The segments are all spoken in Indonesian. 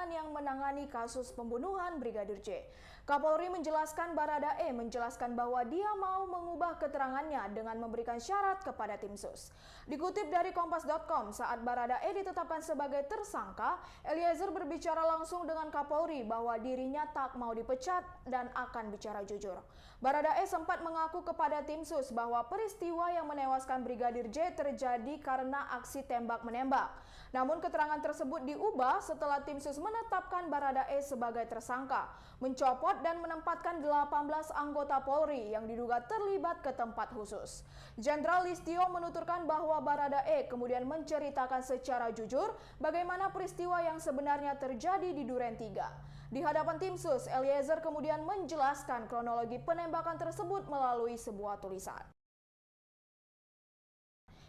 kepolisian yang menangani kasus pembunuhan Brigadir J. Kapolri menjelaskan Baradae menjelaskan bahwa dia mau mengubah keterangannya dengan memberikan syarat kepada tim sus. Dikutip dari Kompas.com, saat Baradae ditetapkan sebagai tersangka, Eliezer berbicara langsung dengan Kapolri bahwa dirinya tak mau dipecat dan akan bicara jujur. Baradae sempat mengaku kepada tim sus bahwa peristiwa yang menewaskan Brigadir J terjadi karena aksi tembak-menembak. Namun keterangan tersebut diubah setelah tim sus menetapkan Baradae sebagai tersangka, mencopot dan menempatkan 18 anggota Polri yang diduga terlibat ke tempat khusus. Jenderal Listio menuturkan bahwa Baradae kemudian menceritakan secara jujur bagaimana peristiwa yang sebenarnya terjadi di Duren 3. Di hadapan tim sus, Eliezer kemudian menjelaskan kronologi penembakan tersebut melalui sebuah tulisan.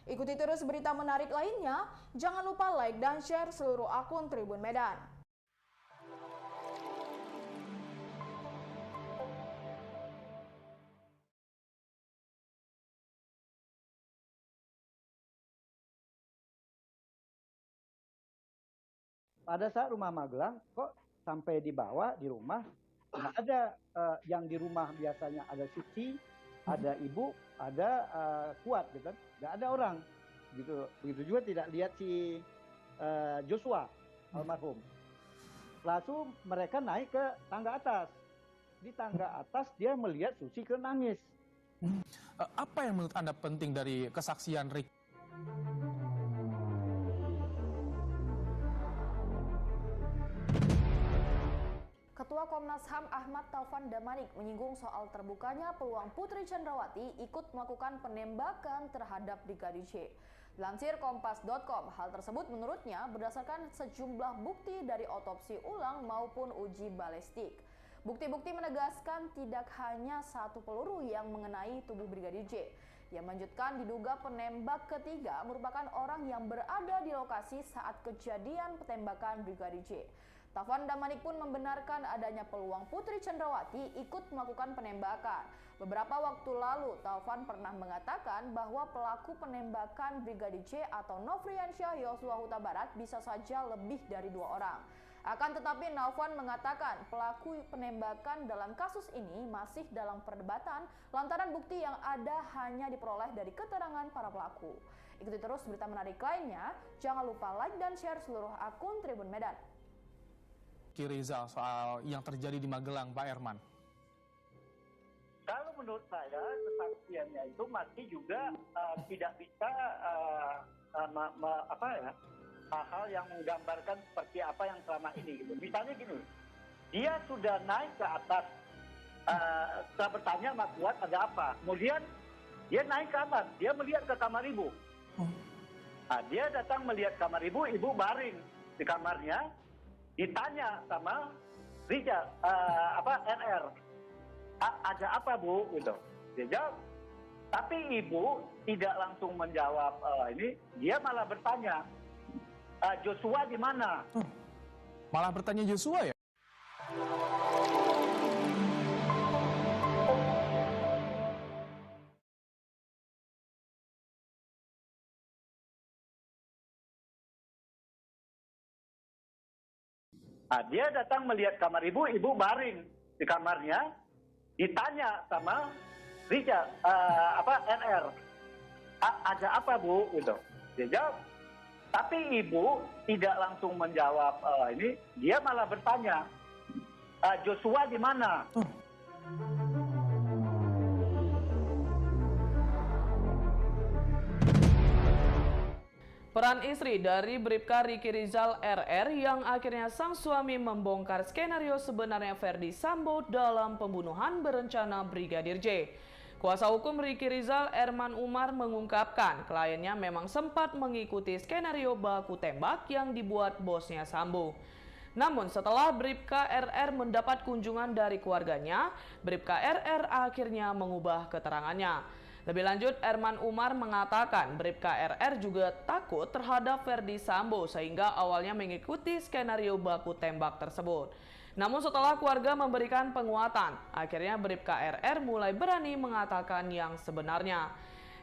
Ikuti terus berita menarik lainnya, jangan lupa like dan share seluruh akun Tribun Medan. Pada saat rumah Magelang, kok sampai dibawa di rumah, nggak ada yang di rumah biasanya ada Suci, ada Ibu, ada Kuat, gitu. Nggak ada orang, gitu. Begitu juga tidak lihat si Joshua almarhum. Lalu mereka naik ke tangga atas. Di tangga atas dia melihat Suci nangis. Apa yang menurut Anda penting dari kesaksian Ricky? Ketua Komnas HAM Ahmad Taufan Damanik menyinggung soal terbukanya peluang Putri Chandrawati ikut melakukan penembakan terhadap Brigadir J. Dilansir Kompas.com, hal tersebut menurutnya berdasarkan sejumlah bukti dari otopsi ulang maupun uji balistik. Bukti-bukti menegaskan tidak hanya satu peluru yang mengenai tubuh Brigadir J. Yang melanjutkan diduga penembak ketiga merupakan orang yang berada di lokasi saat kejadian penembakan Brigadir J. Taufan Damanik pun membenarkan adanya peluang Putri Chandrawati ikut melakukan penembakan. Beberapa waktu lalu, Taufan pernah mengatakan bahwa pelaku penembakan Brigadir J atau Nofriansyah Yosua Huta Barat bisa saja lebih dari 2 orang. Akan tetapi Taufan mengatakan pelaku penembakan dalam kasus ini masih dalam perdebatan lantaran bukti yang ada hanya diperoleh dari keterangan para pelaku. Ikuti terus berita menarik lainnya, jangan lupa like dan share seluruh akun Tribun Medan. Rizal soal yang terjadi di Magelang, Pak Herman? Kalau menurut saya kesaksiannya itu masih juga tidak bisa hal-hal yang menggambarkan seperti apa yang selama ini. Gitu. Misalnya gini, dia sudah naik ke atas, setelah bertanya sama Kuat ada apa, kemudian dia naik ke atas, dia melihat ke kamar ibu. Nah, dia datang melihat kamar ibu, ibu baring di kamarnya. Ditanya sama Rijal, RR, ada apa Bu? Gitu. Dia jawab, tapi ibu tidak langsung menjawab ini, dia malah bertanya, Joshua di mana? Malah bertanya Joshua ya? Nah, dia datang melihat kamar ibu, ibu baring di kamarnya. Ditanya sama Rijal, RR, ada apa Bu? Gitu. Dia jawab, tapi ibu tidak langsung menjawab ini, dia malah bertanya, Joshua di mana? Peran istri dari Bribka Ricky Rizal RR yang akhirnya sang suami membongkar skenario sebenarnya Ferdi Sambo dalam pembunuhan berencana Brigadir J. Kuasa hukum Ricky Rizal Erman Umar mengungkapkan kliennya memang sempat mengikuti skenario baku tembak yang dibuat bosnya Sambo. Namun setelah Bribka RR mendapat kunjungan dari keluarganya, Bribka RR akhirnya mengubah keterangannya. Lebih lanjut, Erman Umar mengatakan Bribka RR juga takut terhadap Ferdi Sambo sehingga awalnya mengikuti skenario baku tembak tersebut. Namun setelah keluarga memberikan penguatan, akhirnya Bribka RR mulai berani mengatakan yang sebenarnya.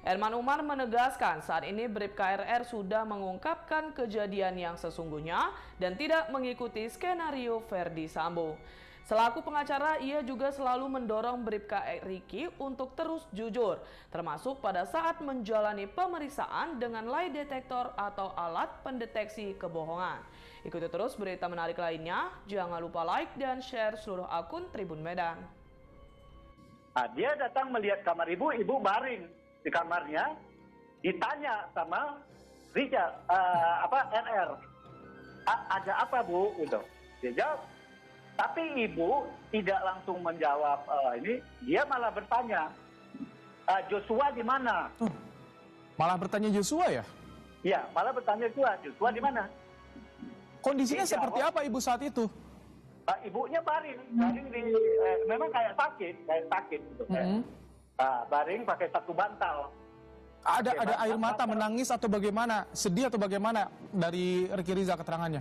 Herman Umar menegaskan saat ini Bribka RR sudah mengungkapkan kejadian yang sesungguhnya dan tidak mengikuti skenario Verdi Sambo. Selaku pengacara, ia juga selalu mendorong Bribka Riki untuk terus jujur, termasuk pada saat menjalani pemeriksaan dengan lie detector atau alat pendeteksi kebohongan. Ikuti terus berita menarik lainnya, jangan lupa like dan share seluruh akun Tribun Medan. Dia datang melihat kamar ibu baring di kamarnya, ditanya sama Rizal, RR, ada apa Bu? Gitu. Dia jawab, tapi ibu tidak langsung menjawab ini, dia malah bertanya, Joshua di mana? Malah bertanya Joshua ya? Iya, malah bertanya Joshua di mana? Kondisinya seperti apa ibu saat itu? Ibunya baring di, memang kayak sakit gitu. Baring pakai satu bantal. Ada air mata, menangis atau bagaimana? Sedih atau bagaimana dari Riki Rizal keterangannya?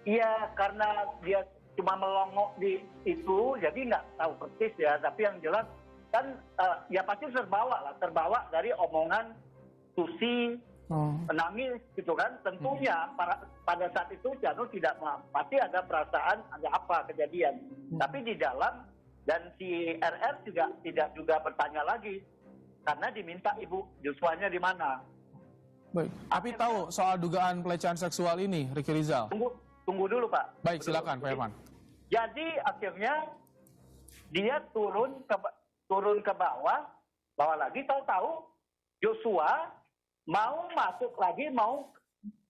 Iya, karena dia cuma melongok di itu, jadi nggak tahu persis ya. Tapi yang jelas kan ya pasti terbawa dari omongan Susi, menangis gitu kan. Tentunya pada saat itu Janu tidak pasti ada perasaan ada apa kejadian. Tapi di dalam dan si RR tidak juga bertanya lagi karena diminta ibu Joshua-nya di mana. Baik. Tapi tahu soal dugaan pelecehan seksual ini, Riki Rizal? Tunggu dulu Pak. Baik, silakan Pak Herman. Jadi akhirnya dia turun ke bawah lagi, tahu Joshua mau masuk lagi, mau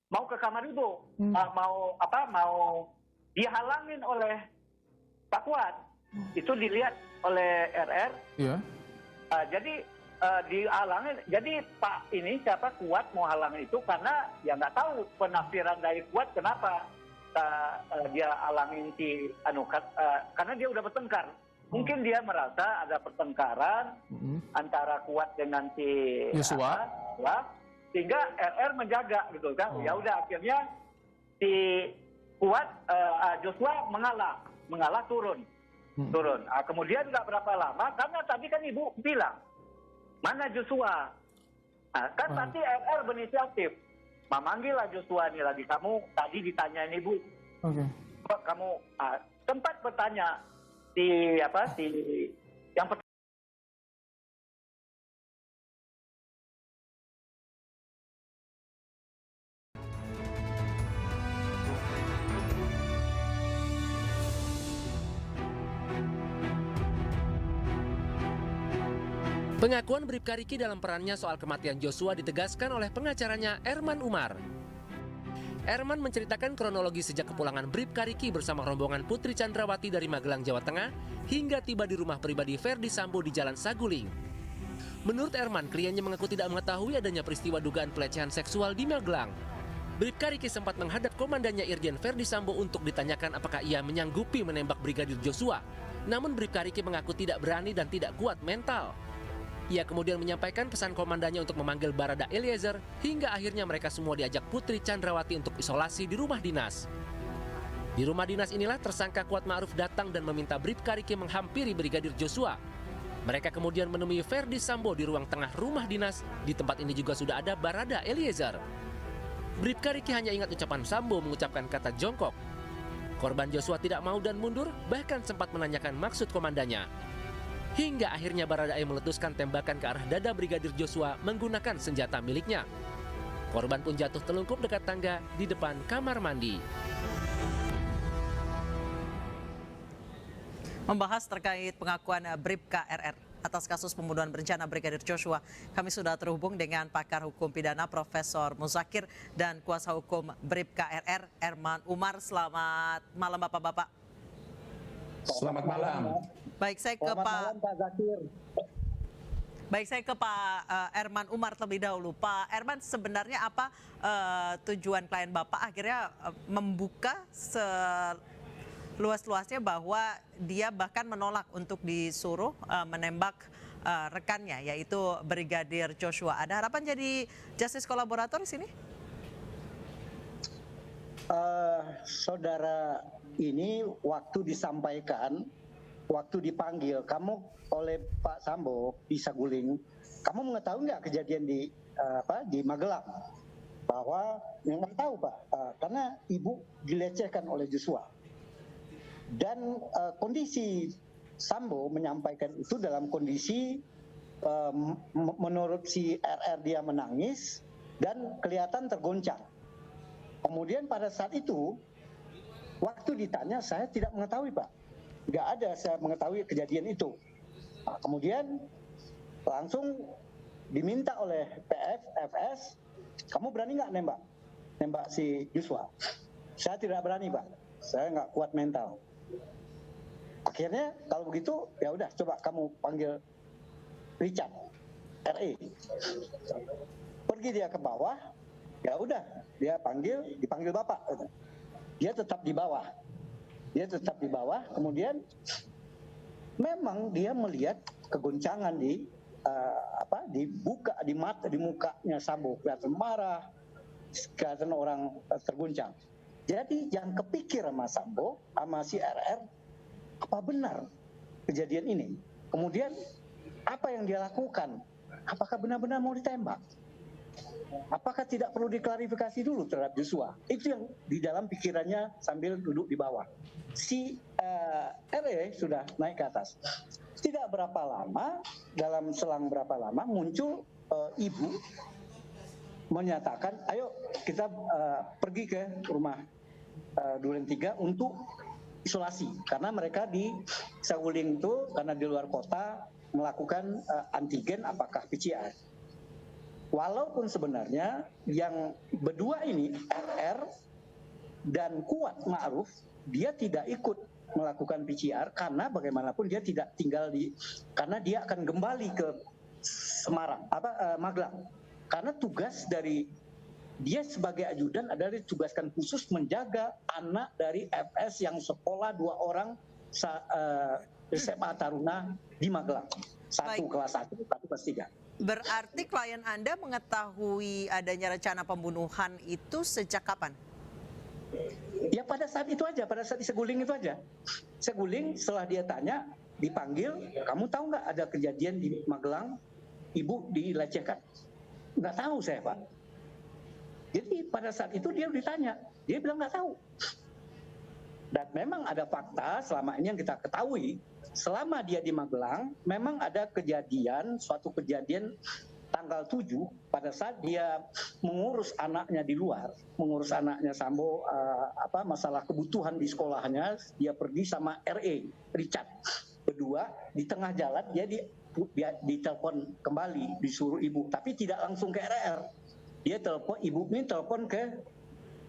ke kamar ibu, mau dihalangin oleh Pak Kuat. Itu dilihat oleh RR. Iya. Jadi dihalangin. Jadi Pak ini siapa Kuat mau halangin itu karena ya nggak tahu penafsiran dari Kuat kenapa dia halangin si karena dia udah bertengkar. Mungkin dia merasa ada pertengkaran antara Kuat dengan si Joshua, sehingga RR menjaga gitu kan. Ya udah akhirnya si Kuat Joshua mengalah turun. Kemudian nggak berapa lama, karena tadi kan ibu bilang, mana Joshua? Kan nanti RR berinisiatif, memanggil lah Joshua nih lagi. Kamu tadi ditanyain ibu, kamu sempat bertanya yang pertama. Pengakuan Bribka Riki dalam perannya soal kematian Joshua ditegaskan oleh pengacaranya Herman Umar. Herman menceritakan kronologi sejak kepulangan Bribka Riki bersama rombongan Putri Chandrawati dari Magelang, Jawa Tengah hingga tiba di rumah pribadi Verdi Sambo di Jalan Saguling. Menurut Herman, kliennya mengaku tidak mengetahui adanya peristiwa dugaan pelecehan seksual di Magelang. Bribka Riki sempat menghadap komandannya Irjen Verdi Sambo untuk ditanyakan apakah ia menyanggupi menembak Brigadir Joshua. Namun Bribka Riki mengaku tidak berani dan tidak kuat mental. Ia kemudian menyampaikan pesan komandannya untuk memanggil Barada Eliezer hingga akhirnya mereka semua diajak Putri Chandrawati untuk isolasi di rumah dinas. Di rumah dinas inilah tersangka Kuat Ma'ruf datang dan meminta Bribka Riki menghampiri Brigadir Joshua. Mereka kemudian menemui Verdi Sambo di ruang tengah rumah dinas. Di tempat ini juga sudah ada Barada Eliezer. Bribka Riki hanya ingat ucapan Sambo mengucapkan kata jongkok. Korban Joshua tidak mau dan mundur, bahkan sempat menanyakan maksud komandannya. Hingga akhirnya Baradae meletuskan tembakan ke arah dada Brigadir Joshua menggunakan senjata miliknya. Korban pun jatuh telungkup dekat tangga di depan kamar mandi. Membahas terkait pengakuan Bribka RR atas kasus pembunuhan berencana Brigadir Joshua, kami sudah terhubung dengan pakar hukum pidana Profesor Muzakir dan kuasa hukum Bribka RR Herman Umar. Selamat malam Bapak-bapak. Selamat malam. Baik, saya ke Pak Herman Umar terlebih dahulu. Pak Herman, sebenarnya apa tujuan klien Bapak akhirnya membuka seluas-luasnya bahwa dia bahkan menolak untuk disuruh menembak rekannya, yaitu Brigadir Joshua. Ada harapan jadi justice kolaborator di sini? Saudara, ini waktu disampaikan waktu dipanggil kamu oleh Pak Sambo di Saguling, kamu mengetahui nggak kejadian di Magelang? Bahwa nggak tahu Pak, karena ibu dilecehkan oleh Joshua. Dan kondisi Sambo menyampaikan itu dalam kondisi menurut si RR dia menangis dan kelihatan tergoncang. Kemudian pada saat itu, waktu ditanya saya tidak mengetahui Pak. Nggak ada saya mengetahui kejadian itu. Nah, kemudian langsung diminta oleh FS, kamu berani nggak nembak si Joshua? Saya tidak berani Pak, saya nggak kuat mental. Akhirnya kalau begitu ya udah coba kamu panggil Richard, RE. Pergi dia ke bawah, ya udah dia dipanggil Bapak. Dia tetap di bawah. Kemudian memang dia melihat kegoncangan di mukanya Sambo, kelihatan marah, kelihatan orang terguncang. Jadi yang kepikir sama Sambo, sama si RR, apa benar kejadian ini? Kemudian apa yang dia lakukan? Apakah benar-benar mau ditembak? Apakah tidak perlu diklarifikasi dulu terhadap Joshua? Itu yang di dalam pikirannya sambil duduk di bawah. Si RE sudah naik ke atas. Tidak berapa lama, dalam selang berapa lama muncul ibu menyatakan, ayo kita pergi ke rumah Duren 3 untuk isolasi. Karena mereka di Saguling itu, karena di luar kota, melakukan antigen apakah PCR. Walaupun sebenarnya yang berdua ini, RR dan Kuat Ma'ruf, dia tidak ikut melakukan PCR karena bagaimanapun dia tidak tinggal karena dia akan kembali ke Semarang, Magelang. Karena tugas dari dia sebagai ajudan adalah ditugaskan khusus menjaga anak dari FS yang sekolah 2 orang SMA Taruna di Magelang. Satu kelas 1, satu kelas 3. Berarti klien Anda mengetahui adanya rencana pembunuhan itu sejak kapan? Ya pada saat itu aja, pada saat di Saguling itu aja. Saguling setelah dia tanya, dipanggil, kamu tahu nggak ada kejadian di Magelang, ibu dilecehkan? Nggak tahu saya Pak. Jadi pada saat itu dia ditanya, dia bilang nggak tahu. Dan memang ada fakta selama ini yang kita ketahui, selama dia di Magelang, memang ada suatu kejadian tanggal 7 pada saat dia mengurus anaknya di luar, mengurus anaknya Sambo, masalah kebutuhan di sekolahnya, dia pergi sama RE, Richard. Berdua di tengah jalan dia ditelepon kembali, disuruh ibu, tapi tidak langsung ke RR. Dia telepon, ibu ini telepon ke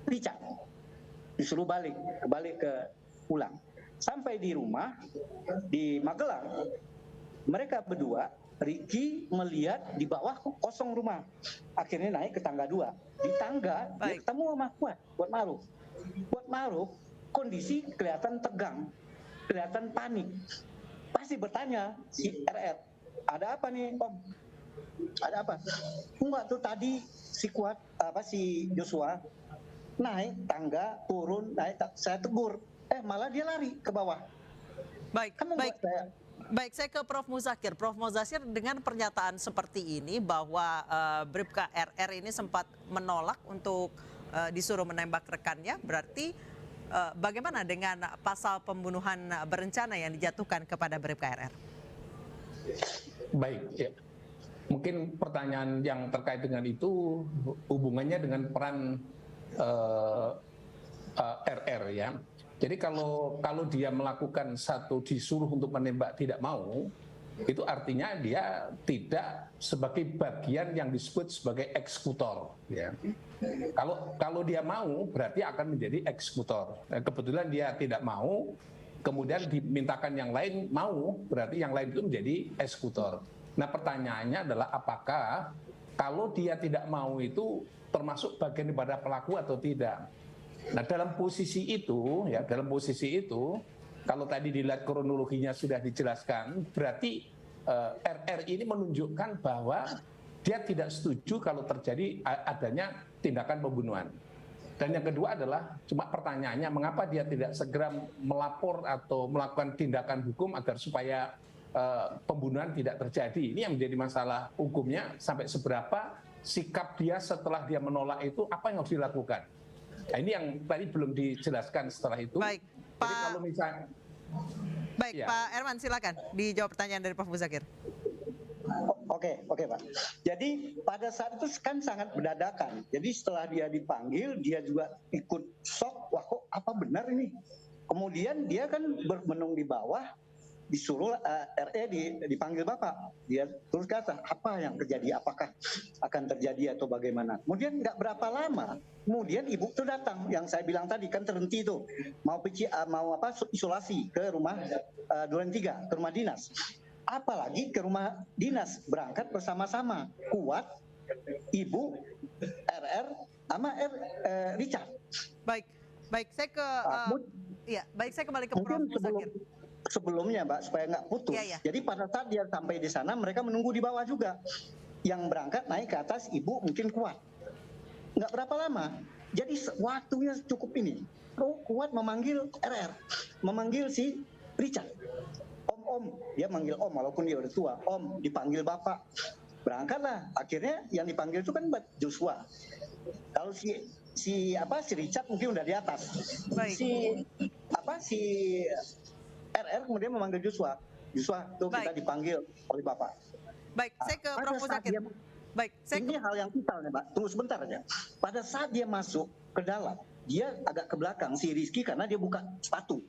Richard. Disuruh balik ke pulang. Sampai di rumah di Magelang, mereka berdua, Ricky melihat di bawah kosong rumah. Akhirnya naik ke tangga 2. Di tangga dia ketemu sama Kuat Ma'ruf. Kuat Ma'ruf kondisi kelihatan tegang, kelihatan panik. Pasti bertanya si RR, ada apa nih Om? Ada apa? Enggak tuh tadi si Joshua naik tangga, turun, saya tegur. Malah dia lari ke bawah. Baik, saya ke Prof. Muzakir. Prof. Muzakir, dengan pernyataan seperti ini bahwa Bribka RR ini sempat menolak untuk disuruh menembak rekannya, berarti bagaimana dengan pasal pembunuhan berencana yang dijatuhkan kepada Bribka RR? Baik, ya. Mungkin pertanyaan yang terkait dengan itu hubungannya dengan peran RR ya. Jadi kalau dia melakukan disuruh untuk menembak tidak mau, itu artinya dia tidak sebagai bagian yang disebut sebagai eksekutor ya. Kalau dia mau berarti akan menjadi eksekutor. Kebetulan dia tidak mau, kemudian dimintakan yang lain mau, berarti yang lain itu menjadi eksekutor. Nah, pertanyaannya adalah apakah kalau dia tidak mau itu termasuk bagian daripada pelaku atau tidak? Nah, dalam posisi itu, kalau tadi dilihat kronologinya sudah dijelaskan, berarti RR ini menunjukkan bahwa dia tidak setuju kalau terjadi adanya tindakan pembunuhan. Dan yang kedua adalah cuma pertanyaannya mengapa dia tidak segera melapor atau melakukan tindakan hukum agar supaya pembunuhan tidak terjadi. Ini yang menjadi masalah hukumnya, sampai seberapa sikap dia setelah dia menolak itu, apa yang harus dilakukan. Nah, ini yang tadi belum dijelaskan setelah itu. Baik, Jadi kalau misalnya... Baik, Ya. Pak Herman, silakan dijawab pertanyaan dari Prof. Muzakir. Oke Pak. Jadi pada saat itu kan sangat mendadak. Jadi setelah dia dipanggil, dia juga ikut shock. Wah, kok apa benar ini? Kemudian dia kan bermenung di bawah, disuruh RE dipanggil Bapak. Dia terus kata, apa yang terjadi? Apakah akan terjadi atau bagaimana? Kemudian nggak berapa lama, kemudian ibu itu datang. Yang saya bilang tadi kan terhenti itu, mau isolasi ke rumah Duren 3, ke rumah dinas. Apalagi ke rumah dinas, berangkat bersama-sama, Kuat, Ibu, RR, sama Richard. Baik, saya ke saya kembali ke Prof. Muzakir. Sebelumnya Mbak, supaya nggak putus. Iya. Jadi pada saat dia sampai di sana, mereka menunggu di bawah juga. Yang berangkat naik ke atas, Ibu mungkin Kuat. Nggak berapa lama. Jadi waktunya cukup ini. Kuat memanggil RR, memanggil si Richard. Om, dia manggil Om walaupun dia udah tua. Om, dipanggil Bapak. Berangkatlah. Akhirnya yang dipanggil itu kan Joshua. Kalau si Richard mungkin udah di atas. Baik. Si RR kemudian memanggil Joshua. Joshua, tuh kita dipanggil oleh Bapak. Baik, saya ke Prof. Muzakir. Baik, ini hal yang vital nih Pak. Tunggu sebentar aja. Pada saat dia masuk ke dalam, dia agak ke belakang si Rizky karena dia buka sepatu.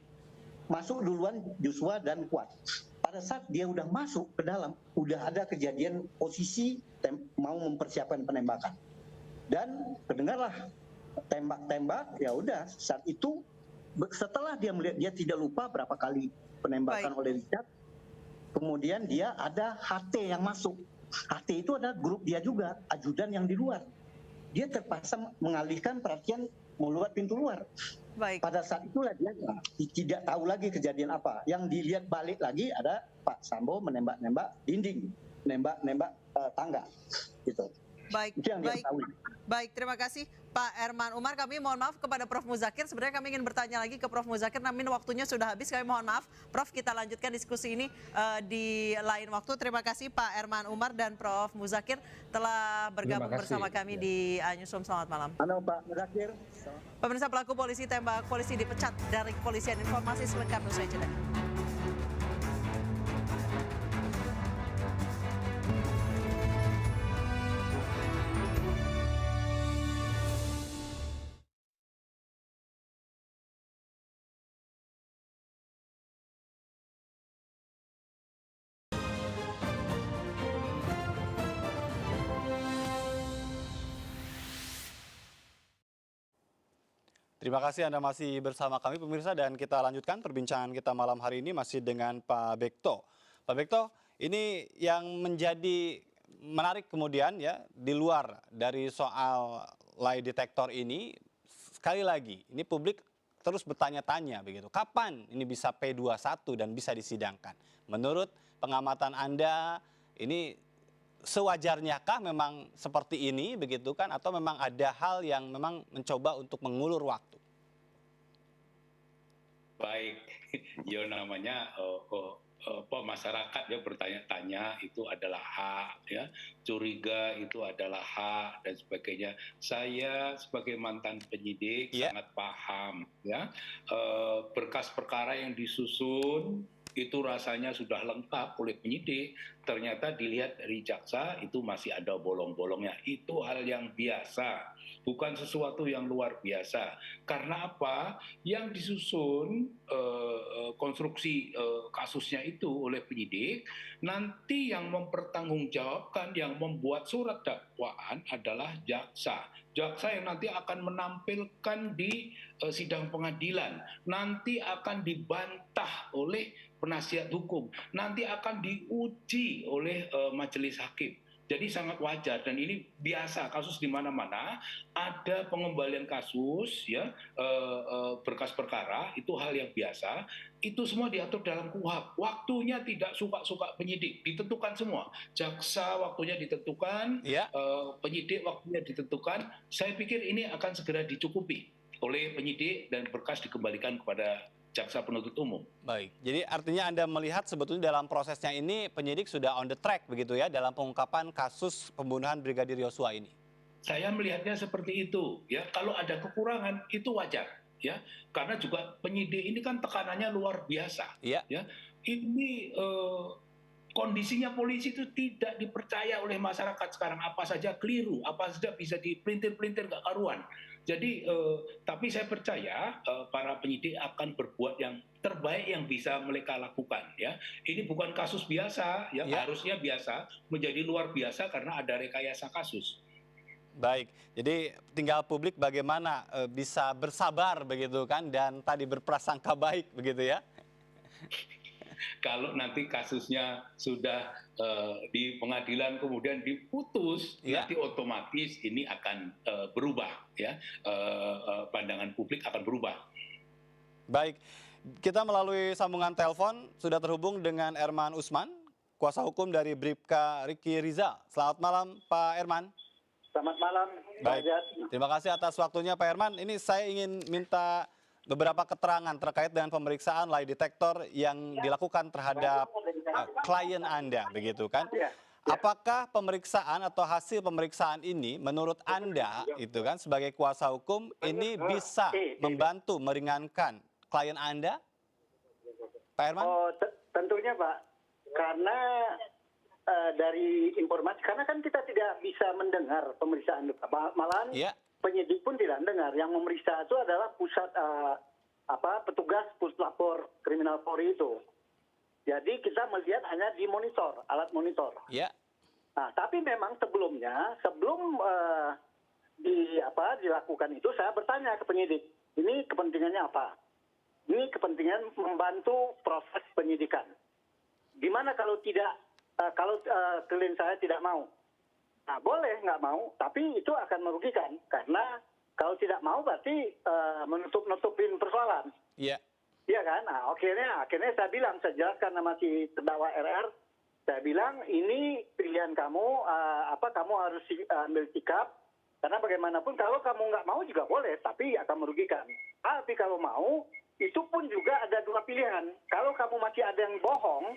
Masuk duluan Joshua dan Kuat. Pada saat dia udah masuk ke dalam, udah ada kejadian posisi mau mempersiapkan penembakan. Dan kedengarlah tembak-tembak, ya udah saat itu setelah dia melihat, dia tidak lupa berapa kali penembakan oleh Richard. Kemudian dia ada HT yang masuk. HT itu ada grup dia juga, ajudan yang di luar. Dia terpaksa mengalihkan perhatian meluat pintu luar. Baik. Pada saat itulah dia tidak tahu lagi kejadian apa. Yang dilihat balik lagi ada Pak Sambo menembak-nembak dinding, nembak tangga, gitu. Baik, itu yang dia tahu. Baik, terima kasih Pak Herman Umar. Kami mohon maaf kepada Prof. Muzakir. Sebenarnya kami ingin bertanya lagi ke Prof. Muzakir, namun waktunya sudah habis. Kami mohon maaf. Prof, kita lanjutkan diskusi ini di lain waktu. Terima kasih Pak Herman Umar dan Prof. Muzakir telah bergabung bersama kami di Newsroom. Selamat malam. Halo Pak Muzakir. Pemirsa, pelaku polisi tembak polisi dipecat dari kepolisian. Informasi selengkapnya usai jeda. Terima kasih Anda masih bersama kami pemirsa, dan kita lanjutkan perbincangan kita malam hari ini masih dengan Pak Bekto. Pak Bekto, ini yang menjadi menarik kemudian ya, di luar dari soal lie detector ini, sekali lagi ini publik terus bertanya-tanya begitu, kapan ini bisa P21 dan bisa disidangkan? Menurut pengamatan Anda, ini sewajarnyakah memang seperti ini begitu kan, atau memang ada hal yang memang mencoba untuk mengulur waktu? Baik, ya namanya masyarakat ya bertanya-tanya itu adalah hak ya, curiga itu adalah hak dan sebagainya. Saya sebagai mantan penyidik sangat paham ya, berkas perkara yang disusun itu rasanya sudah lengkap oleh penyidik, ternyata dilihat dari jaksa itu masih ada bolong-bolongnya. Itu hal yang biasa, bukan sesuatu yang luar biasa. Karena apa? Yang disusun konstruksi kasusnya itu oleh penyidik, nanti yang mempertanggungjawabkan, yang membuat surat dakwaan adalah jaksa. Jaksa yang nanti akan menampilkan di sidang pengadilan, nanti akan dibantah oleh penasihat hukum, nanti akan diuji oleh majelis hakim. Jadi sangat wajar dan ini biasa kasus di mana-mana ada pengembalian kasus ya berkas perkara itu hal yang biasa. Itu semua diatur dalam KUHP. Waktunya tidak suka-suka penyidik, ditentukan semua. Jaksa waktunya ditentukan, penyidik waktunya ditentukan. Saya pikir ini akan segera dicukupi oleh penyidik dan berkas dikembalikan kepada jaksa penuntut umum. Baik, jadi artinya Anda melihat sebetulnya dalam prosesnya ini penyidik sudah on the track begitu ya dalam pengungkapan kasus pembunuhan Brigadir Yosua ini. Saya melihatnya seperti itu ya. Kalau ada kekurangan itu wajar ya. Karena juga penyidik ini kan tekanannya luar biasa. Iya. Ya. Ini kondisinya polisi itu tidak dipercaya oleh masyarakat sekarang. Apa saja keliru, apa saja bisa dipelintir-pelintir nggak karuan. Jadi, tapi saya percaya para penyidik akan berbuat yang terbaik yang bisa mereka lakukan. Ya, ini bukan kasus biasa, ya harusnya biasa menjadi luar biasa karena ada rekayasa kasus. Baik, jadi tinggal publik bagaimana bisa bersabar begitu kan dan tadi berprasangka baik begitu ya. Kalau nanti kasusnya sudah di pengadilan kemudian diputus, nanti otomatis ini akan berubah, ya pandangan publik akan berubah. Baik, kita melalui sambungan telepon sudah terhubung dengan Erman Usman, kuasa hukum dari Bribka Riki Rizal. Selamat malam, Pak Erman. Selamat malam. Baik, terima kasih atas waktunya, Pak Erman. Ini saya ingin minta beberapa keterangan terkait dengan pemeriksaan lie detector yang dilakukan terhadap klien Anda, begitu kan? Apakah pemeriksaan atau hasil pemeriksaan ini menurut Anda, itu kan sebagai kuasa hukum, ini bisa membantu meringankan klien Anda, Pak Herman? Oh, tentunya Pak, karena dari informasi, karena kan kita tidak bisa mendengar pemeriksaan itu, malahan penyidik pun tidak mendengar. Yang memeriksa itu adalah pusat petugas puslapor kriminal Polri itu. Jadi kita melihat hanya di monitor, alat monitor. Nah, tapi memang sebelumnya, sebelum dilakukan itu, saya bertanya ke penyidik, ini kepentingannya apa? Ini kepentingan membantu proses penyidikan. Gimana kalau tidak, kalau klien saya tidak mau? Nah, boleh nggak mau, tapi itu akan merugikan karena kalau tidak mau berarti menutup-nutupin persoalan. Iya kan? Nah, akhirnya saya bilang, saya jelaskan sama si terdakwa RR, saya bilang ini pilihan kamu, kamu harus ambil sikap, karena bagaimanapun kalau kamu nggak mau juga boleh, tapi akan merugikan. Tapi kalau mau, itu pun juga ada dua pilihan. Kalau kamu masih ada yang bohong,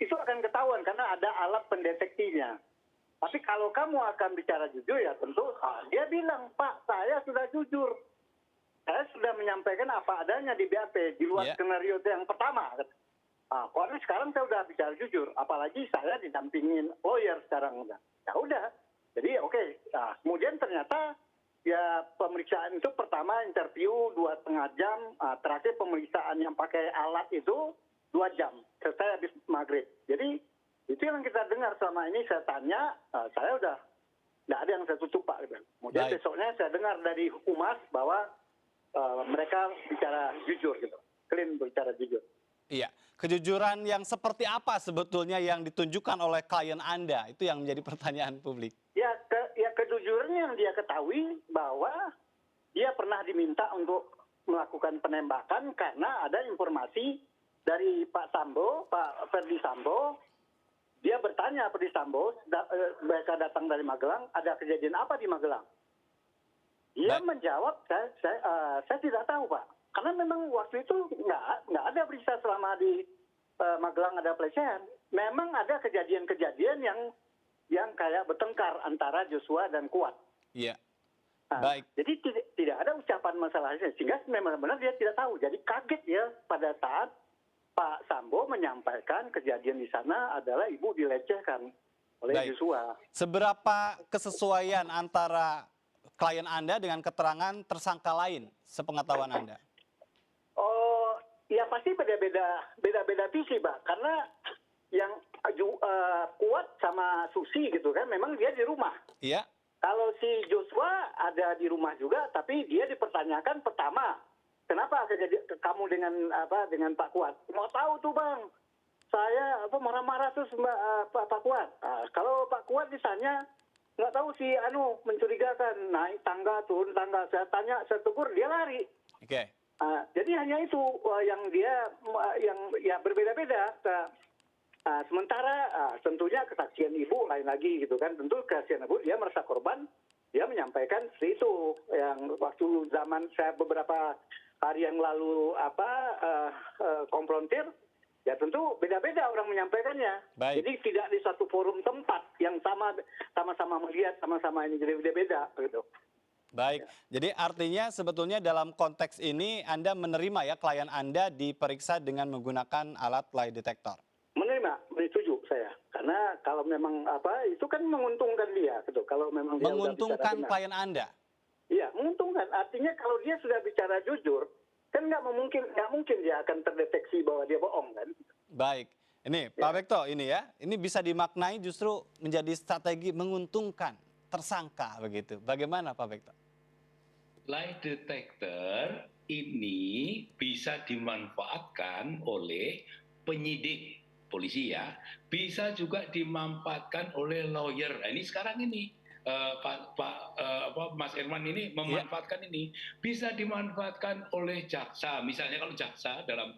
itu akan ketahuan karena ada alat pendeteksinya. Tapi kalau kamu akan bicara jujur ya tentu, dia bilang, Pak, saya sudah jujur. Saya sudah menyampaikan apa adanya di BAP, di luar skenario yang pertama. Karena sekarang saya sudah bicara jujur, apalagi saya didampingin lawyer sekarang. Ya udah, jadi oke. Nah, kemudian ternyata ya pemeriksaan itu pertama interview 2,5 jam, terakhir pemeriksaan yang pakai alat itu 2 jam, selesai habis maghrib. Jadi itu yang kita dengar selama ini, saya tanya, saya udah nggak ada yang saya tutup Pak. Kemudian besoknya saya dengar dari Humas bahwa mereka bicara jujur gitu, clean bicara jujur. Iya, kejujuran yang seperti apa sebetulnya yang ditunjukkan oleh klien Anda? Itu yang menjadi pertanyaan publik. Ya kejujurannya yang dia ketahui bahwa dia pernah diminta untuk melakukan penembakan karena ada informasi dari Pak Sambo, Pak Ferdi Sambo. Dia bertanya Ferdi Sambo, mereka datang dari Magelang, ada kejadian apa di Magelang? Dia menjawab, saya tidak tahu Pak. Karena memang waktu itu nggak ada berita selama di Magelang ada pelecehan. Memang ada kejadian-kejadian yang kayak bertengkar antara Joshua dan Kuat. Iya. Baik. Jadi tidak ada ucapan masalahnya, sehingga memang benar dia tidak tahu. Jadi kaget ya pada saat Pak Sambo menyampaikan kejadian di sana adalah ibu dilecehkan oleh Joshua. Seberapa kesesuaian antara klien Anda dengan keterangan tersangka lain, sepengetahuan Anda? Oh, ya pasti beda-beda visi, Pak. Karena yang Kuat sama Susi gitu kan, memang dia di rumah. Iya. Kalau si Joshua ada di rumah juga, tapi dia dipertanyakan pertama, kenapa kamu dengan Pak Kuat? Mau tahu tuh Bang. saya marah-marah terus Pak Kuat. Kalau Pak Kuat ditanya, nggak tahu si mencurigakan, naik tangga, turun tangga. Saya tanya, saya tegur, dia lari. Oke. Jadi hanya itu yang dia yang berbeda-beda. Sementara tentunya kesaksian ibu lain lagi gitu kan. Tentu kesaksian ibu dia merasa korban, dia menyampaikan seperti itu. Yang waktu zaman saya beberapa hari yang lalu konfrontir, ya tentu beda-beda orang menyampaikannya. Baik. Jadi tidak di satu forum tempat yang sama-sama melihat, sama-sama ini, jadi beda-beda gitu. Baik, jadi artinya sebetulnya dalam konteks ini Anda menerima ya klien Anda diperiksa dengan menggunakan alat lie detector? Menerima, setuju saya. Karena kalau memang itu kan menguntungkan dia gitu. Kalau memang dia Menguntungkan klien Anda? Iya, menguntungkan. Artinya kalau dia sudah bicara jujur, kan nggak mungkin dia akan terdeteksi bahwa dia bohong kan. Baik, ini Pak Bekto ini ya, ini bisa dimaknai justru menjadi strategi menguntungkan tersangka begitu. Bagaimana Pak Bekto? Lie detector ini bisa dimanfaatkan oleh penyidik polisi ya, bisa juga dimanfaatkan oleh lawyer. Nah, ini sekarang ini Mas Herman ini memanfaatkan ini, bisa dimanfaatkan oleh jaksa. Misalnya kalau jaksa dalam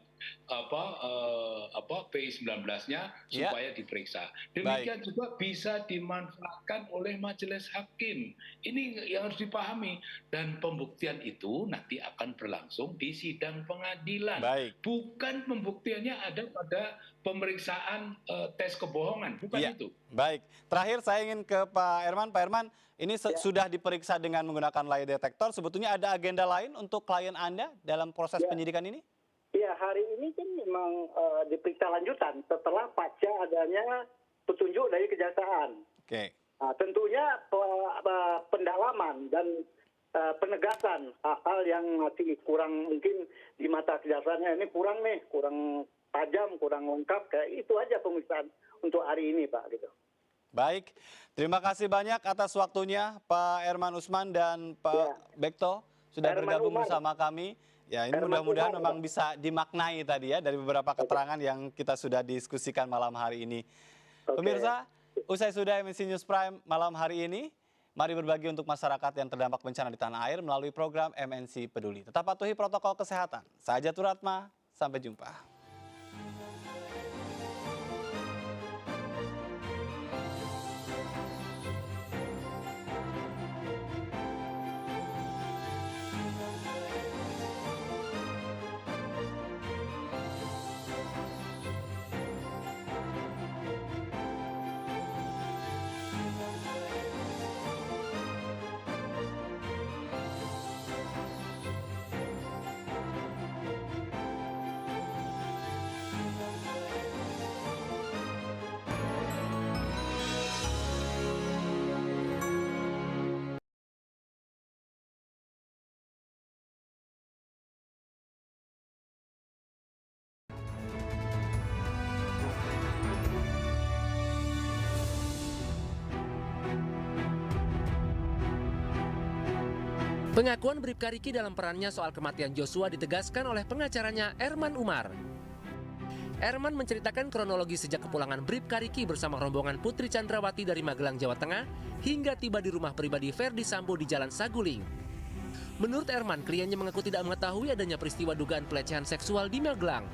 P19-nya supaya diperiksa. Demikian juga bisa dimanfaatkan oleh majelis hakim. Ini yang harus dipahami, dan pembuktian itu nanti akan berlangsung di sidang pengadilan. Bukan pembuktiannya ada pada pemeriksaan tes kebohongan, bukan itu. Baik, terakhir saya ingin ke Pak Herman. Pak Herman, ini sudah diperiksa dengan menggunakan lie detector. Sebetulnya ada agenda lain untuk klien Anda dalam proses penyidikan ini? Iya, hari ini kan memang diperiksa lanjutan setelah pasca adanya petunjuk dari kejaksaan. Oke. Nah, tentunya pendalaman dan penegasan hal-hal yang masih kurang mungkin di mata kejaksaannya ini kurang tajam, kurang lengkap. Kayak itu aja pemeriksaan untuk hari ini, Pak. Gitu. Baik, terima kasih banyak atas waktunya Pak Herman Usman dan Pak Bekto sudah bergabung bersama kami. Ya, ini mudah-mudahan memang bisa dimaknai tadi ya dari beberapa keterangan yang kita sudah diskusikan malam hari ini. Pemirsa, usai sudah MNC News Prime malam hari ini, mari berbagi untuk masyarakat yang terdampak bencana di tanah air melalui program MNC Peduli. Tetap patuhi protokol kesehatan. Saya Jatuh Ratma, sampai jumpa. Pengakuan Bribka Riki dalam perannya soal kematian Joshua ditegaskan oleh pengacaranya Erman Umar. Erman menceritakan kronologi sejak kepulangan Bribka Riki bersama rombongan Putri Chandrawati dari Magelang, Jawa Tengah, hingga tiba di rumah pribadi Ferdi Sambo di Jalan Saguling. Menurut Erman, kliennya mengaku tidak mengetahui adanya peristiwa dugaan pelecehan seksual di Magelang.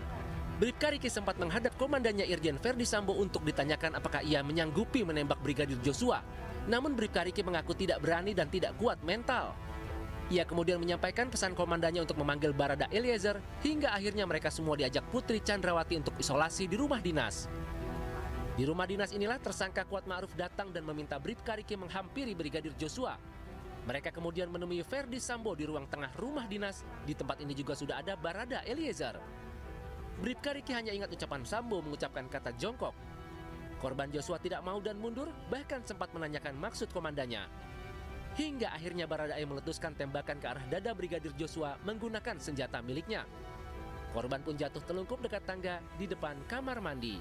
Bribka Riki sempat menghadap komandannya Irjen Ferdi Sambo untuk ditanyakan apakah ia menyanggupi menembak Brigadir Joshua. Namun Bribka Riki mengaku tidak berani dan tidak kuat mental. Ia kemudian menyampaikan pesan komandannya untuk memanggil Barada Eliezer hingga akhirnya mereka semua diajak Putri Chandrawati untuk isolasi di rumah dinas. Di rumah dinas inilah tersangka Kuat Ma'ruf datang dan meminta Bribka Riki menghampiri Brigadir Joshua. Mereka kemudian menemui Ferdi Sambo di ruang tengah rumah dinas. Di tempat ini juga sudah ada Barada Eliezer. Bribka Riki hanya ingat ucapan Sambo mengucapkan kata jongkok. Korban Joshua tidak mau dan mundur, bahkan sempat menanyakan maksud komandannya. Hingga akhirnya Baradae meletuskan tembakan ke arah dada Brigadir Joshua menggunakan senjata miliknya. Korban pun jatuh telungkup dekat tangga di depan kamar mandi.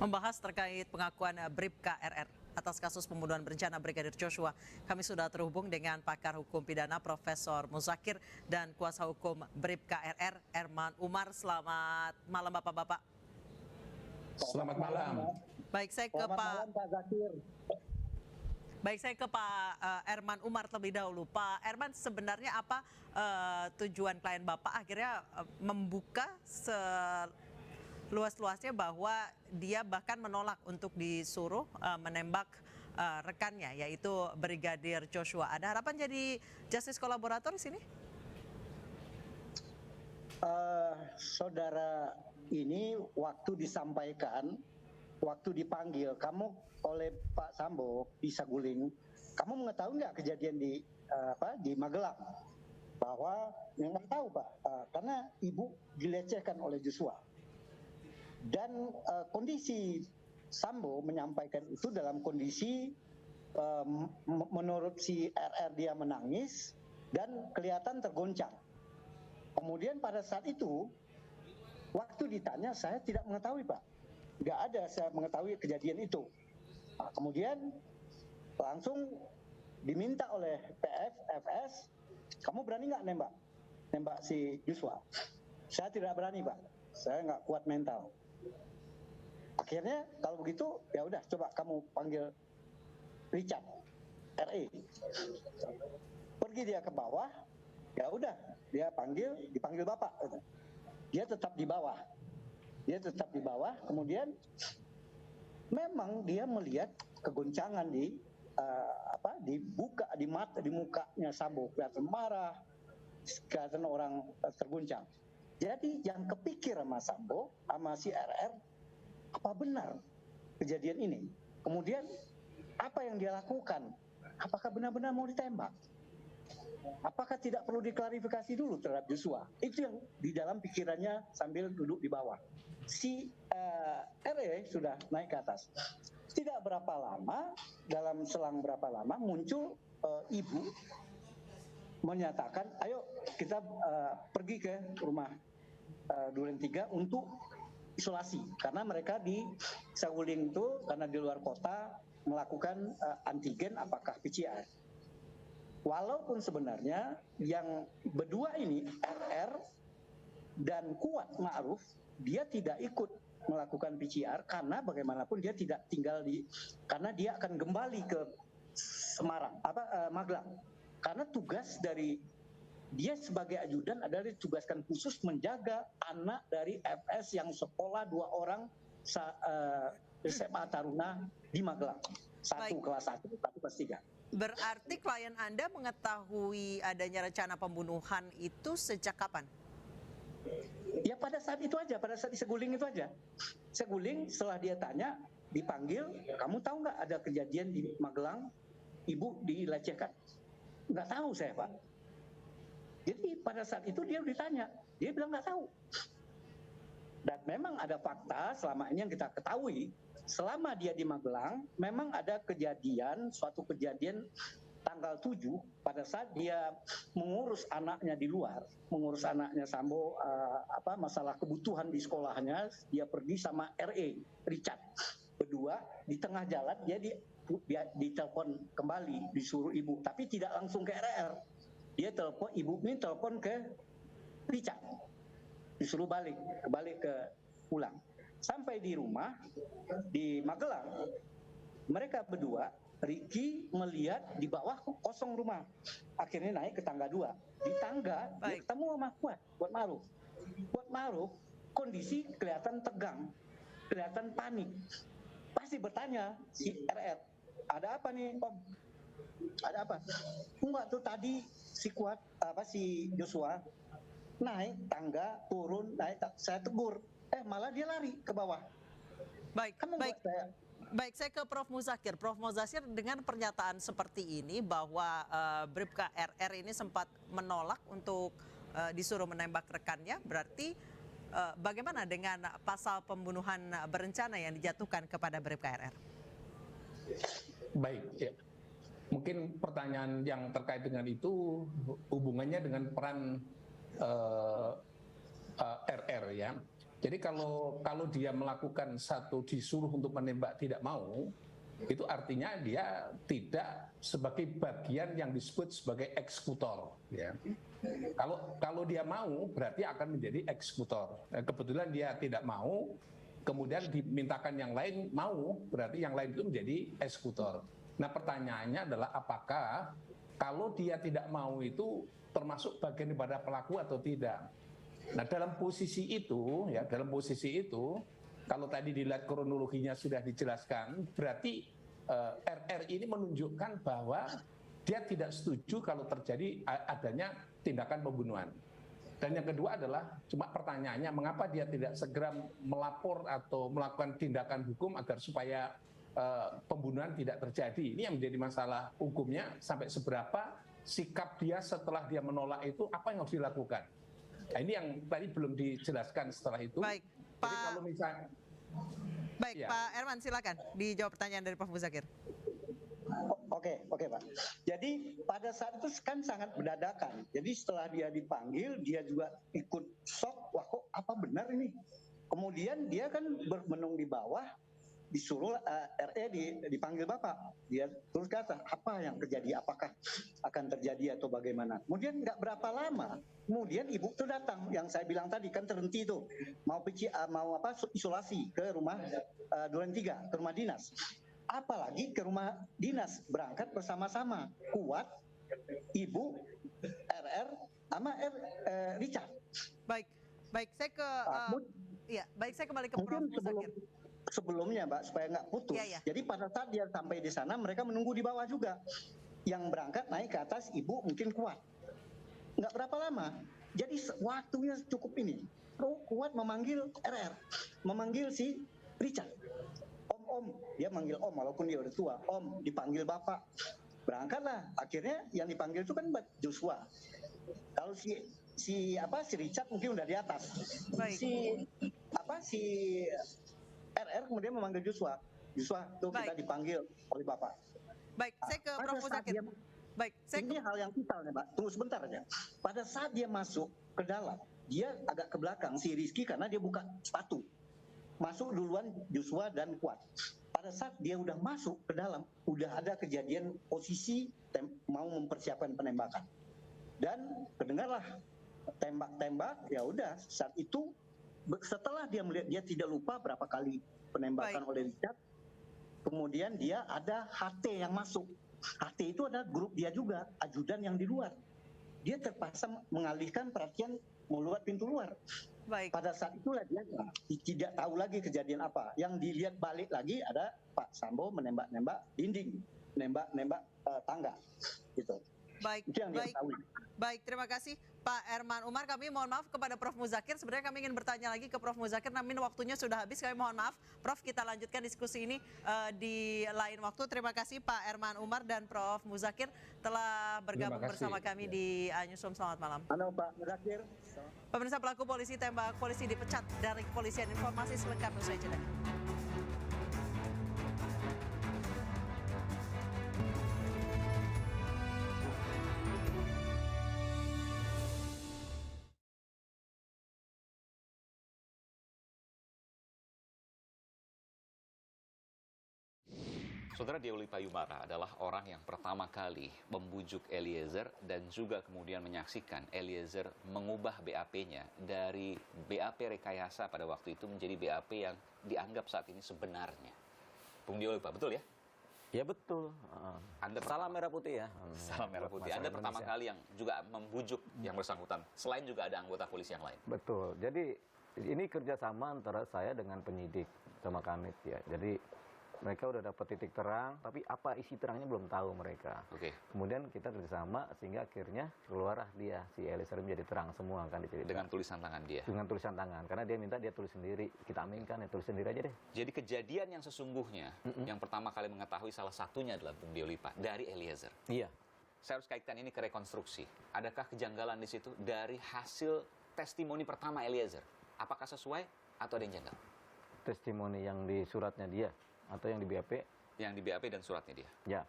Membahas terkait pengakuan Bribka RR atas kasus pembunuhan berencana Brigadir Joshua. Kami sudah terhubung dengan pakar hukum pidana Profesor Muzakir dan kuasa hukum Bribka RR Erman Umar. Selamat malam Bapak-bapak. Selamat malam. Baik, saya ke Pak Zakir. Baik, saya ke Pak Erman Umar terlebih dahulu. Pak Erman, sebenarnya apa tujuan klien Bapak akhirnya membuka seluas-luasnya bahwa dia bahkan menolak untuk disuruh menembak rekannya, yaitu Brigadir Joshua. Ada harapan jadi justice kolaborator di sini? Saudara, ini waktu disampaikan, waktu dipanggil kamu oleh Pak Sambo di Saguling, kamu mengetahui nggak kejadian di Magelang? Bahwa nggak tahu Pak, karena ibu dilecehkan oleh Joshua. Dan kondisi Sambo menyampaikan itu dalam kondisi menurut si RR dia menangis dan kelihatan tergoncang. Kemudian pada saat itu, waktu ditanya saya tidak mengetahui Pak, nggak ada saya mengetahui kejadian itu. Nah, kemudian langsung diminta oleh PF, FS, kamu berani nggak nembak si Joshua? Saya tidak berani Pak, saya nggak kuat mental. Akhirnya kalau begitu ya udah coba kamu panggil Richard, RE. Pergi dia ke bawah, ya udah dia dipanggil Bapak. Dia tetap di bawah. Kemudian memang dia melihat kegoncangan di mukanya Sambo, kelihatan marah, kelihatan orang terguncang. Jadi yang kepikir sama Sambo, sama si RR, apa benar kejadian ini? Kemudian apa yang dia lakukan? Apakah benar-benar mau ditembak? Apakah tidak perlu diklarifikasi dulu terhadap Joshua? Itu yang di dalam pikirannya sambil duduk di bawah. Si RE sudah naik ke atas. Tidak berapa lama, dalam selang berapa lama muncul ibu menyatakan, ayo kita pergi ke rumah Duren 3 untuk isolasi. Karena mereka di Saguling itu, karena di luar kota, melakukan antigen apakah PCR. Walaupun sebenarnya yang berdua ini, RR dan Kuat Ma'ruf, dia tidak ikut melakukan PCR karena bagaimanapun dia tidak tinggal karena dia akan kembali ke Magelang. Karena tugas dari dia sebagai ajudan adalah ditugaskan khusus menjaga anak dari FS yang sekolah 2 orang SMA Taruna di Magelang. Satu kelas 1, satu kelas 3. Berarti klien Anda mengetahui adanya rencana pembunuhan itu sejak kapan? Ya pada saat itu aja, pada saat di Saguling itu aja. Saguling setelah dia tanya, dipanggil, kamu tahu nggak ada kejadian di Magelang, ibu dilecehkan? Nggak tahu saya Pak. Jadi pada saat itu dia ditanya, dia bilang nggak tahu. Dan memang ada fakta selama ini yang kita ketahui, selama dia di Magelang, memang ada suatu kejadian tanggal 7 pada saat dia mengurus anaknya di luar, mengurus anaknya Sambo, masalah kebutuhan di sekolahnya, dia pergi sama RE, Richard. Berdua di tengah jalan dia ditelepon kembali, disuruh ibu, tapi tidak langsung ke RR. Dia ibu ini telepon ke Richard, disuruh balik ke pulang. Sampai di rumah di Magelang, mereka berdua, Ricky melihat di bawah kosong rumah, akhirnya naik ke tangga 2. Di tangga dia ketemu sama Kuat Ma'ruf kondisi kelihatan tegang, kelihatan panik. Pasti bertanya si RR, ada apa nih Om? Ada apa? Enggak tuh tadi si Joshua naik tangga, turun, saya tegur. Malah dia lari ke bawah. Baik, saya ke Prof. Muzakir. Prof. Muzakir, dengan pernyataan seperti ini bahwa Bribka RR ini sempat menolak untuk disuruh menembak rekannya, berarti bagaimana dengan pasal pembunuhan berencana yang dijatuhkan kepada Bribka RR? Baik, ya. Mungkin pertanyaan yang terkait dengan itu hubungannya dengan peran RR ya. Jadi kalau dia melakukan disuruh untuk menembak tidak mau, itu artinya dia tidak sebagai bagian yang disebut sebagai eksekutor. Ya. Kalau dia mau, berarti akan menjadi eksekutor. Kebetulan dia tidak mau, kemudian dimintakan yang lain mau, berarti yang lain itu menjadi eksekutor. Nah, pertanyaannya adalah apakah kalau dia tidak mau itu termasuk bagian daripada pelaku atau tidak? Nah, dalam posisi itu, kalau tadi dilihat kronologinya sudah dijelaskan, berarti RR ini menunjukkan bahwa dia tidak setuju kalau terjadi adanya tindakan pembunuhan. Dan yang kedua adalah, cuma pertanyaannya, mengapa dia tidak segera melapor atau melakukan tindakan hukum agar supaya pembunuhan tidak terjadi. Ini yang menjadi masalah hukumnya, sampai seberapa sikap dia setelah dia menolak itu, apa yang harus dilakukan. Nah, ini yang tadi belum dijelaskan setelah itu. Baik, Pak. Jadi kalau misalnya, baik, ya. Pak Herman, silakan dijawab pertanyaan dari Prof. Muzakir. Oke Pak. Jadi pada saat itu kan sangat mendadakan. Jadi setelah dia dipanggil, dia juga ikut shock. Wah, kok apa benar ini? Kemudian dia kan bermenung di bawah, disuruh RE dipanggil Bapak. Dia terus kata, apa yang terjadi? Apakah akan terjadi atau bagaimana? Kemudian nggak berapa lama, kemudian ibu itu datang. Yang saya bilang tadi kan terhenti itu, mau isolasi ke rumah Duren 3, ke rumah dinas. Apalagi ke rumah dinas, berangkat bersama-sama, Kuat, Ibu, RR, sama Richard. Baik, saya ke saya kembali ke Prof. Muzakir. Sebelumnya Mbak, supaya nggak putus. Ya. Jadi pada saat dia sampai di sana, mereka menunggu di bawah juga. Yang berangkat naik ke atas, Ibu mungkin Kuat. Nggak berapa lama. Jadi waktunya cukup ini. Kuat memanggil RR, memanggil si Richard. Om, dia manggil Om walaupun dia udah tua. Om, dipanggil Bapak. Berangkatlah. Akhirnya yang dipanggil itu kan Joshua. Kalau si Richard mungkin udah di atas. Baik. Si RR kemudian memanggil Joshua tuh kita dipanggil oleh Bapak. Baik, saya ke Prof. Muzakir. Ini hal yang vital nih Pak, tunggu sebentar aja. Pada saat dia masuk ke dalam, dia agak ke belakang si Rizky karena dia buka sepatu. Masuk duluan Joshua dan Kuat. Pada saat dia udah masuk ke dalam, udah ada kejadian posisi mau mempersiapkan penembakan. Dan kedengarlah tembak-tembak, ya udah saat itu setelah dia melihat, dia tidak lupa berapa kali penembakan oleh Richard. Kemudian dia ada HT yang masuk. HT itu ada grup dia juga, ajudan yang di luar. Dia terpaksa mengalihkan perhatian meluat pintu luar. Baik. Pada saat itulah dia tidak tahu lagi kejadian apa. Yang dilihat balik lagi ada Pak Sambo menembak-nembak dinding, nembak tangga, gitu. Baik, baik, terima kasih Pak Herman Umar. Kami mohon maaf kepada Prof. Muzakir. Sebenarnya kami ingin bertanya lagi ke Prof. Muzakir, namun waktunya sudah habis. Kami mohon maaf, Prof. Kita lanjutkan diskusi ini di lain waktu. Terima kasih Pak Herman Umar dan Prof. Muzakir telah bergabung bersama kami di Newsroom. Selamat malam. Halo Pak Muzakir. Pemirsa, pelaku polisi tembak polisi dipecat dari kepolisian. Informasi selengkapnya usai jeda. Saudara, Deoli Payumara adalah orang yang pertama kali membujuk Eliezer dan juga kemudian menyaksikan Eliezer mengubah BAP-nya dari BAP rekayasa pada waktu itu menjadi BAP yang dianggap saat ini sebenarnya. Bung Deoli, Pak, betul ya? Ya betul. Salam merah putih ya. Salam merah putih. Anda pertama kali yang juga membujuk yang bersangkutan. Selain juga ada anggota polisi yang lain. Betul. Jadi ini kerjasama antara saya dengan penyidik sama Kanit ya. Jadi mereka udah dapat titik terang, tapi apa isi terangnya belum tahu mereka. Oke. Kemudian kita kerjasama sehingga akhirnya keluarlah dia, si Eliezer menjadi terang semua kan diceritakan. Dengan tulisan tangan dia? Dengan tulisan tangan, karena dia minta dia tulis sendiri. Kita aminkan ya tulis sendiri aja deh. Jadi kejadian yang sesungguhnya, yang pertama kali mengetahui salah satunya adalah Bung Deoli, Pak, dari Eliezer. Iya. Saya harus kaitkan ini ke rekonstruksi. Adakah kejanggalan di situ dari hasil testimoni pertama Eliezer? Apakah sesuai atau ada yang janggal? Testimoni yang di suratnya dia? Atau yang di BAP? Yang di BAP dan suratnya dia. Ya.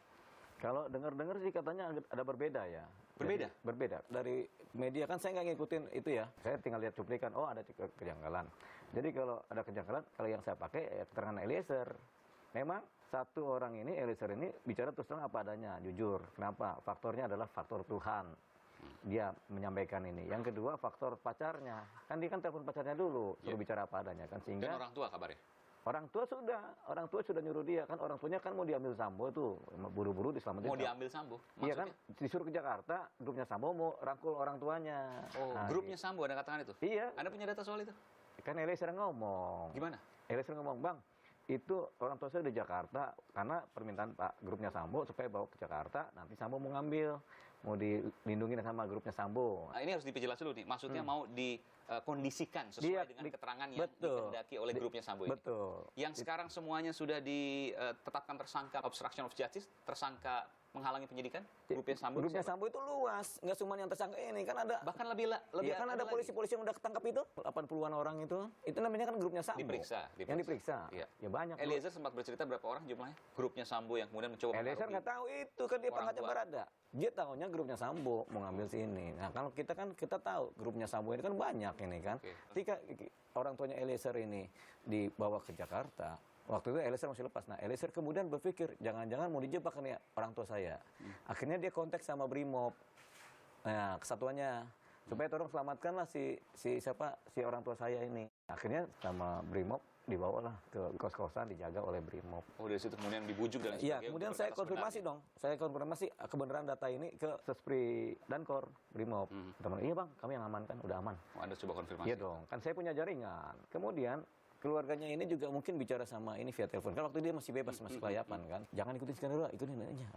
Kalau dengar-dengar sih katanya ada berbeda ya. Berbeda? Jadi, berbeda. Dari media kan saya nggak ngikutin itu ya. Saya tinggal lihat cuplikan, oh ada kejanggalan. Jadi kalau ada kejanggalan, kalau yang saya pakai ya keterangan Eliezer. Memang Satu orang ini, Eliezer ini bicara terus terang apa adanya, jujur. Kenapa? Faktornya adalah faktor Tuhan. Dia menyampaikan ini. Yang kedua faktor pacarnya. Kan dia kan telepon pacarnya dulu, suruh bicara apa adanya kan, sehingga Dan orang tua kabarnya? orang tua sudah nyuruh dia kan, orang tuanya kan mau diambil Sambo tuh, buru-buru diselamatin. Mau diambil Sambo? Iya kan, disuruh ke Jakarta, grupnya Sambo mau rangkul orang tuanya. Oh, grupnya Sambo Anda katakan itu? Iya. Anda punya data soal itu? Kan Eliezer ngomong. Gimana? Eliezer ngomong, Bang, itu orang tua saya di Jakarta karena permintaan Pak grupnya Sambo supaya bawa ke Jakarta, nanti Sambo mau ngambil, mau dilindungi sama grupnya Sambo. Nah, ini harus diperjelas dulu nih. Maksudnya mau dikondisikan sesuai dengan keterangan yang dikehendaki oleh grupnya Sambo ini. Betul. Yang sekarang semuanya sudah ditetapkan tersangka obstruction of justice, tersangka menghalangi penyidikan grupnya Sambo. Grupnya Sambo itu luas, nggak cuma yang tersangka ini, kan ada. Bahkan lebih ya, kan ada polisi-polisi yang udah ketangkap itu, 80-an orang itu. Itu namanya kan grupnya Sambo. Diperiksa. Yang diperiksa. Iya. Ya banyak. Eliezer sempat bercerita berapa orang jumlahnya? Grupnya Sambo yang kemudian mencoba. Eliezer nggak tahu itu, kan dia pangkatnya Barada. Dia tahunya grupnya Sambo mau ngambil sini. Nah, kalau kita kan kita tahu grupnya Sambo ini kan banyak ini kan. Ketika orang tuanya Eliezer ini dibawa ke Jakarta, waktu itu Eliezer masih lepas. Nah, Eliezer kemudian berpikir, jangan-jangan mau dijebak nih orang tua saya. Akhirnya dia kontak sama Brimob. Nah, kesatuannya supaya tolong selamatkanlah si orang tua saya ini. Akhirnya sama Brimob dibawalah ke kos-kosan, dijaga oleh Brimob. Oh, dari situ kemudian dibujuk dan sebagainya. Iya, kemudian saya konfirmasi dong. Saya konfirmasi kebenaran data ini ke Sespri Dankor Brimob. Teman, iya Bang, kami yang amankan, udah aman. Oh, Anda coba konfirmasi. Iya dong, kan saya punya jaringan. Kemudian keluarganya ini juga mungkin bicara sama ini via telepon. Kan waktu dia masih bebas, masih kelayapan kan. Jangan ikuti skenario, ikuti neneknya.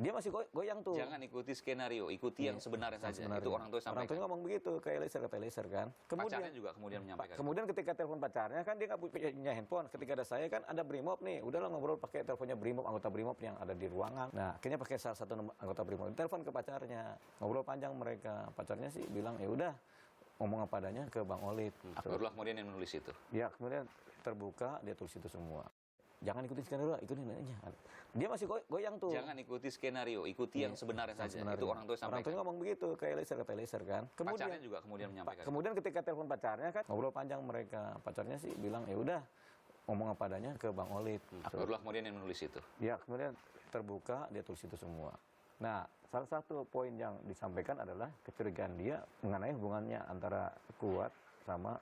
Dia masih goyang tuh. Jangan ikuti skenario, ikuti yang sebenarnya saja. Itu orang tua sampaikan. Orang tuanya ngomong begitu ke Eliezer, kata Eliezer kan. Pacarnya juga kemudian menyampaikan. Kemudian ketika telepon pacarnya kan dia nggak punya handphone. Ketika ada saya kan ada Brimob nih. Udahlah ngobrol pakai teleponnya Brimob, anggota Brimob yang ada di ruangan. Nah, akhirnya pakai salah satu anggota Brimob. Telepon ke pacarnya. Ngobrol panjang mereka. Pacarnya sih bilang, ya udah ngomong apa adanya ke Bang Olid. Barulah kemudian yang menulis itu. Ya, kemudian terbuka, dia tulis itu semua. Jangan ikuti skenario, ikuti neneknya. Dia masih goyang tuh. Jangan ikuti skenario, ikuti yang sebenarnya saja. Itu orang tua sampaikan. Orang tuanya ngomong begitu ke Eliezer, kata Eliezer kan. Pacarnya juga kemudian menyampaikan. Kemudian ketika telepon pacarnya kan ngobrol panjang mereka. Pacarnya sih bilang, ya udah ngomong apa adanya ke Bang Olid. Barulah kemudian yang menulis itu. Ya, kemudian terbuka, dia tulis itu semua. Nah, salah satu poin yang disampaikan adalah kecurigaan dia mengenai hubungannya antara Kuat sama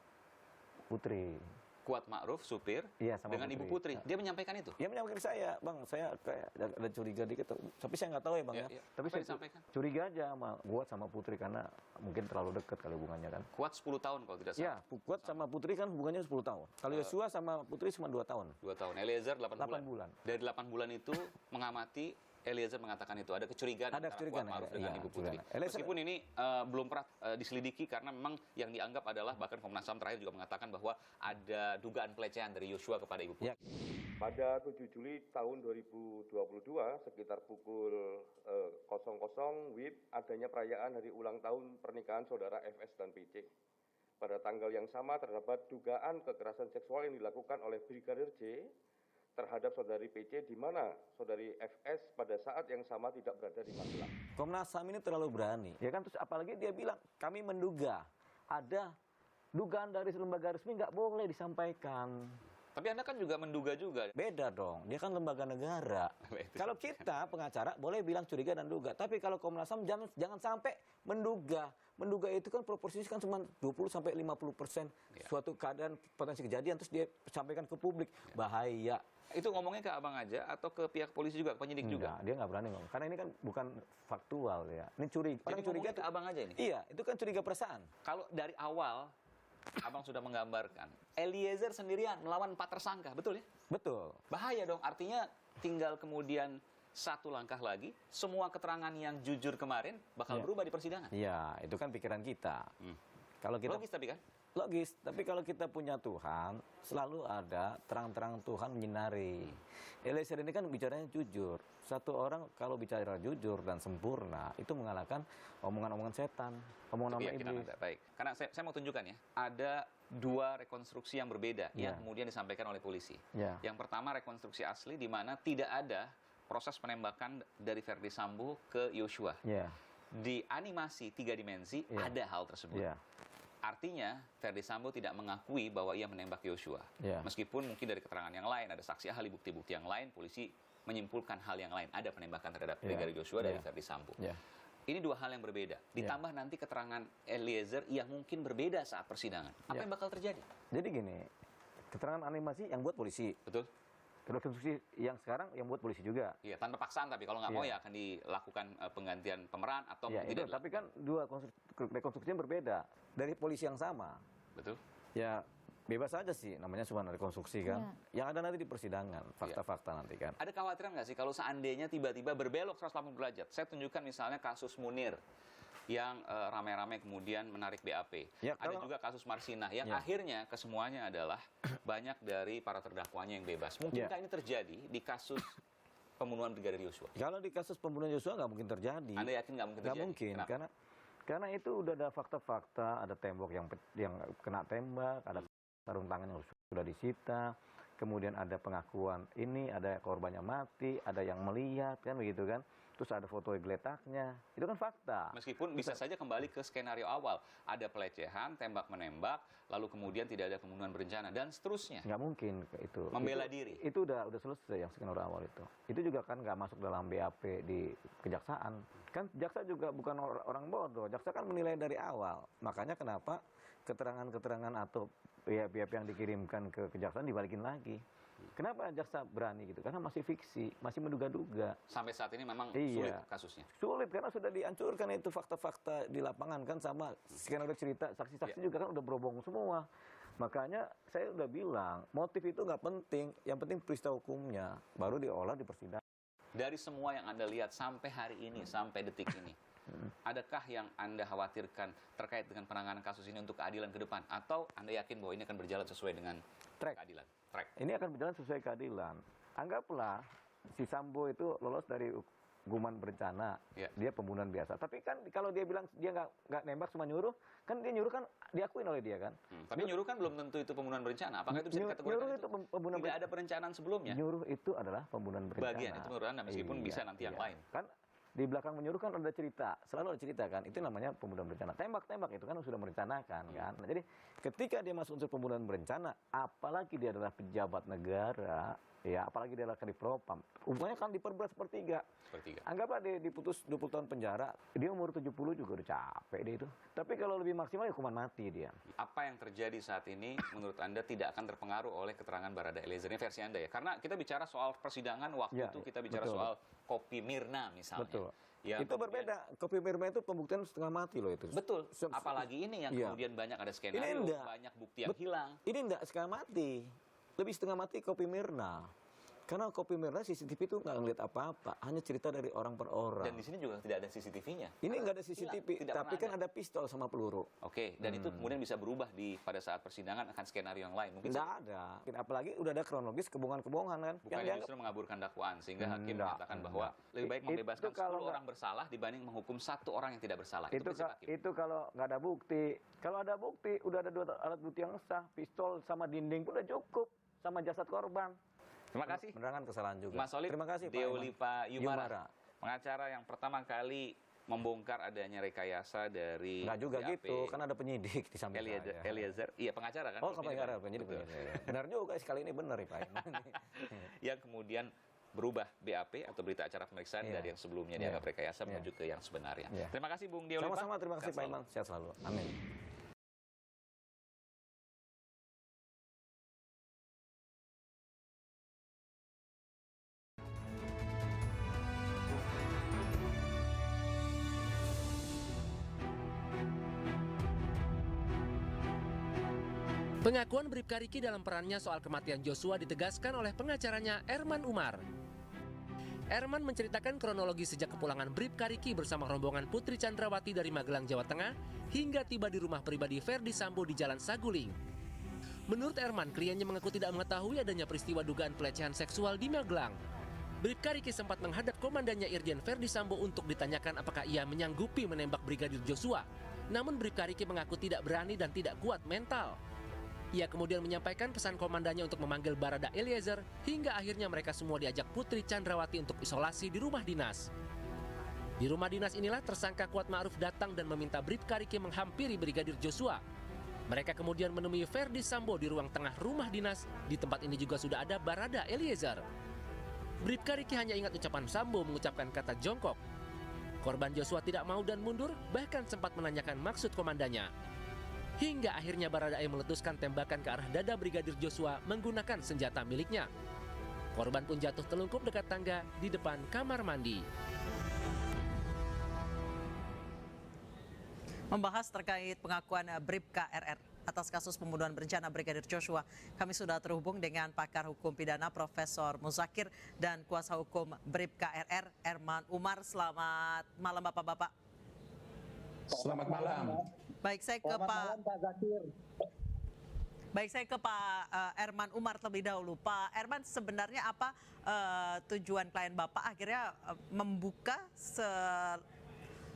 Putri. Kuat Ma'ruf, supir, dengan Ibu Putri. Dia menyampaikan itu? Dia menyampaikan ke saya, Bang, saya kayak ada curiga dikit. Tapi saya nggak tahu ya, Bang ya. Tapi saya disampaikan? Curiga aja sama Kuat sama Putri karena mungkin terlalu dekat kali hubungannya kan. Kuat 10 tahun kalau tidak salah. Ya, Kuat sama Putri kan hubungannya 10 tahun. Kalau Yosua sama Putri cuma 2 tahun. 2 tahun. Eliezer 8 bulan. Dari 8 bulan itu mengamati Eliezer mengatakan itu ada kecurigaan antara Kuat Ma'ruf dengan Ibu Putri. Meskipun ini belum pernah diselidiki karena memang yang dianggap adalah bahkan Komnas HAM terakhir juga mengatakan bahwa ada dugaan pelecehan dari Yosua kepada Ibu Putri. Pada 7 Juli tahun 2022 sekitar pukul 00 WIB adanya perayaan hari ulang tahun pernikahan saudara FS dan PC. Pada tanggal yang sama terdapat dugaan kekerasan seksual yang dilakukan oleh Brigadir J terhadap saudari PC, di mana saudari FS pada saat yang sama tidak berada di Magelang. Komnas HAM ini terlalu berani, ya kan? Terus apalagi dia bilang kami menduga ada dugaan dari lembaga resmi nggak boleh disampaikan. Tapi Anda kan juga menduga juga. Beda dong, dia kan lembaga negara. Kalau kita pengacara boleh bilang curiga dan duga, tapi kalau Komnas HAM jangan sampai menduga. Menduga itu kan proporsinya kan cuma 20-50% suatu keadaan potensi kejadian terus dia sampaikan ke publik. Bahaya. Itu ngomongnya ke abang aja atau ke pihak polisi juga, ke penyidik juga? Dia nggak berani ngomong. Karena ini kan bukan faktual ya. Ini curiga. Jadi curiga ke abang aja ini? Iya, itu kan curiga perasaan. Kalau dari awal abang sudah menggambarkan Eliezer sendirian melawan 4 tersangka, betul ya? Betul. Bahaya dong, artinya tinggal kemudian satu langkah lagi, semua keterangan yang jujur kemarin bakal berubah di persidangan. Iya, itu kan pikiran kita. Kalau kita logis tapi kan? Logis, tapi kalau kita punya Tuhan, selalu ada terang-terang Tuhan menyinari. Eliezer ini kan bicaranya jujur. Satu orang kalau bicara jujur dan sempurna, itu mengalahkan omongan-omongan setan, omongan-omongan iblis. Baik, karena saya mau tunjukkan ya, ada 2 rekonstruksi yang berbeda yang kemudian disampaikan oleh polisi. Yang pertama rekonstruksi asli di mana tidak ada proses penembakan dari Verdi Sambo ke Yosua. Di animasi 3 dimensi ada hal tersebut. Artinya Verdi Sambo tidak mengakui bahwa ia menembak Yosua. Meskipun mungkin dari keterangan yang lain, ada saksi ahli, bukti-bukti yang lain, polisi menyimpulkan hal yang lain. Ada penembakan terhadap Brigadir Joshua dari Verdi Sambo. Ini dua hal yang berbeda. Ditambah nanti keterangan Eliezer yang mungkin berbeda saat persidangan. Apa yang bakal terjadi? Jadi gini, keterangan animasi yang buat polisi. Betul. Rekonstruksi yang sekarang yang buat polisi juga. Iya, tanpa paksaan, tapi kalau nggak mau ya akan dilakukan penggantian pemeran atau tidak. Tapi kan dua rekonstruksinya berbeda dari polisi yang sama. Betul. Ya bebas aja sih, namanya cuma rekonstruksi kan. Yang ada nanti di persidangan, fakta-fakta nanti kan. Ada kekhawatiran nggak sih kalau seandainya tiba-tiba berbelok 180 derajat? Saya tunjukkan misalnya kasus Munir yang ramai-ramai kemudian menarik BAP. Ada juga kasus Marsinah yang akhirnya kesemuanya adalah banyak dari para terdakwanya yang bebas. Mungkinkah ini terjadi di kasus pembunuhan Brigadir Joshua? Kalau di kasus pembunuhan Joshua nggak mungkin terjadi. Anda yakin nggak mungkin terjadi? Nggak mungkin, karena itu udah ada fakta-fakta, ada tembok yang kena tembak, ada sarung tangan yang sudah disita, kemudian ada pengakuan ini, ada korbannya mati, ada yang melihat kan begitu kan. Terus ada foto geletaknya, itu kan fakta. Meskipun bisa saja kembali ke skenario awal, ada pelecehan, tembak-menembak, lalu kemudian tidak ada pembunuhan berencana dan seterusnya. Nggak mungkin itu. Membela diri. Itu udah selesai yang skenario awal itu. Itu juga kan nggak masuk dalam BAP di kejaksaan. Kan jaksa juga bukan orang bodoh. Jaksa kan menilai dari awal. Makanya kenapa keterangan-keterangan atau BAP yang dikirimkan ke kejaksaan dibalikin lagi. Kenapa jaksa berani gitu? Karena masih fiksi, masih menduga-duga. Sampai saat ini memang sulit kasusnya. Sulit karena sudah dihancurkan itu fakta-fakta di lapangan kan, sama skenario cerita saksi-saksi juga kan udah berobong semua. Makanya saya udah bilang motif itu nggak penting, yang penting peristiwa hukumnya baru diolah di persidangan. Dari semua yang Anda lihat sampai hari ini, sampai detik ini, adakah yang Anda khawatirkan terkait dengan penanganan kasus ini untuk keadilan ke depan? Atau Anda yakin bahwa ini akan berjalan sesuai dengan keadilan? Ini akan berjalan sesuai keadilan. Anggaplah si Sambo itu lolos dari hukuman berencana, dia pembunuhan biasa. Tapi kan kalau dia bilang dia nggak nembak, cuma nyuruh, kan dia nyuruh kan diakuin oleh dia kan. Tapi nyuruh kan belum tentu itu pembunuhan berencana. Apakah itu bisa dikategorikan itu pembunuhan tidak ada perencanaan sebelumnya? Nyuruh itu adalah pembunuhan berencana. Bagian itu menurut Anda, meskipun bisa nanti yang lain. Kan di belakang menyuruh kan ada cerita, selalu ada cerita kan, itu namanya pembunuhan berencana. Tembak-tembak itu kan sudah merencanakan kan. Nah, jadi ketika dia masuk unsur pembunuhan berencana, apalagi dia adalah pejabat negara, ya apalagi dia adalah kadipropam, hukumannya kan diperberat sepertiga. Anggaplah dia diputus 20 tahun penjara, dia umur 70 juga udah capek dia itu. Tapi kalau lebih maksimal ya hukuman mati dia. Apa yang terjadi saat ini menurut Anda tidak akan terpengaruh oleh keterangan Barada Eliezer? Ini versi Anda ya? Karena kita bicara soal persidangan waktu itu, kita bicara soal kopi Mirna misalnya. Betul. Ya, itu berbeda. Kopi Mirna itu pembuktian setengah mati loh itu. Betul. Apalagi ini yang kemudian banyak ada skenario, banyak bukti yang hilang. Ini enggak setengah mati. Lebih setengah mati kopi Mirna. Karena kopi Mirna CCTV itu nggak ngeliat apa-apa, hanya cerita dari orang per orang. Dan di sini juga tidak ada CCTV-nya. Ini nggak ada CCTV, tapi kan ada pistol sama peluru. Oke, dan itu kemudian bisa berubah pada saat persidangan akan skenario yang lain. Mungkin nggak ada. Apalagi udah ada kronologis kebohongan-kebohongan kan. Bukannya justru mengaburkan dakwaan, sehingga hakim mengatakan bahwa lebih baik membebaskan 10 orang bersalah dibanding menghukum 1 orang yang tidak bersalah. Itu kalau nggak ada bukti. Kalau ada bukti, udah ada 2 alat bukti yang sah, pistol sama dinding pun udah cukup, sama jasad korban. Terima kasih. Menerangkan kesalahan juga. Mas Solid, terima kasih Deolipa Yumara, pengacara yang pertama kali membongkar adanya rekayasa dari nggak juga BAP. gitu, kan ada penyidik di samping Eliezer, iya pengacara kan? Oh, penyidik. Benar juga, sekali ini benar Pak. Yang kemudian berubah BAP atau berita acara pemeriksaan dari yang sebelumnya dianggap rekayasa menuju ke yang sebenarnya. Terima kasih Bung Deolipa. Sama-sama, terima kasih Pak Iman. Sehat selalu. Amin. Pengakuan Bribka Riki dalam perannya soal kematian Joshua ditegaskan oleh pengacaranya Erman Umar. Erman menceritakan kronologi sejak kepulangan Bribka Riki bersama rombongan Putri Chandrawati dari Magelang, Jawa Tengah, hingga tiba di rumah pribadi Verdi Sambo di Jalan Saguling. Menurut Erman, kliennya mengaku tidak mengetahui adanya peristiwa dugaan pelecehan seksual di Magelang. Bribka Riki sempat menghadap komandannya Irjen Verdi Sambo untuk ditanyakan apakah ia menyanggupi menembak Brigadir Joshua. Namun Bribka Riki mengaku tidak berani dan tidak kuat mental. Ia kemudian menyampaikan pesan komandannya untuk memanggil Barada Eliezer hingga akhirnya mereka semua diajak Putri Chandrawati untuk isolasi di rumah dinas. Di rumah dinas inilah tersangka Kuat Ma'ruf datang dan meminta Bribka Riki menghampiri Brigadir Joshua. Mereka kemudian menemui Verdi Sambo di ruang tengah rumah dinas. Di tempat ini juga sudah ada Barada Eliezer. Bribka Riki hanya ingat ucapan Sambo mengucapkan kata jongkok. Korban Joshua tidak mau dan mundur, bahkan sempat menanyakan maksud komandannya. Hingga akhirnya Baradae meletuskan tembakan ke arah dada Brigadir Joshua menggunakan senjata miliknya. Korban pun jatuh telungkup dekat tangga di depan kamar mandi. Membahas terkait pengakuan Bribka RR atas kasus pembunuhan berencana Brigadir Joshua, kami sudah terhubung dengan pakar hukum pidana Profesor Muzakir dan kuasa hukum Bribka RR Erman Umar. Selamat malam Bapak-bapak. Selamat malam. Baik, saya ke Pak Zakir. Baik, saya ke Pak Erman Umar terlebih dahulu. Pak Erman, sebenarnya apa tujuan klien Bapak akhirnya membuka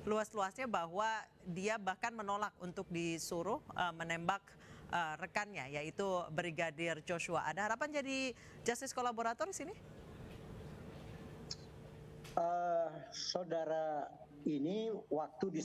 luas-luasnya bahwa dia bahkan menolak untuk disuruh menembak rekannya, yaitu Brigadir Joshua. Ada harapan jadi justice kolaborator di sini? Saudara ini waktu di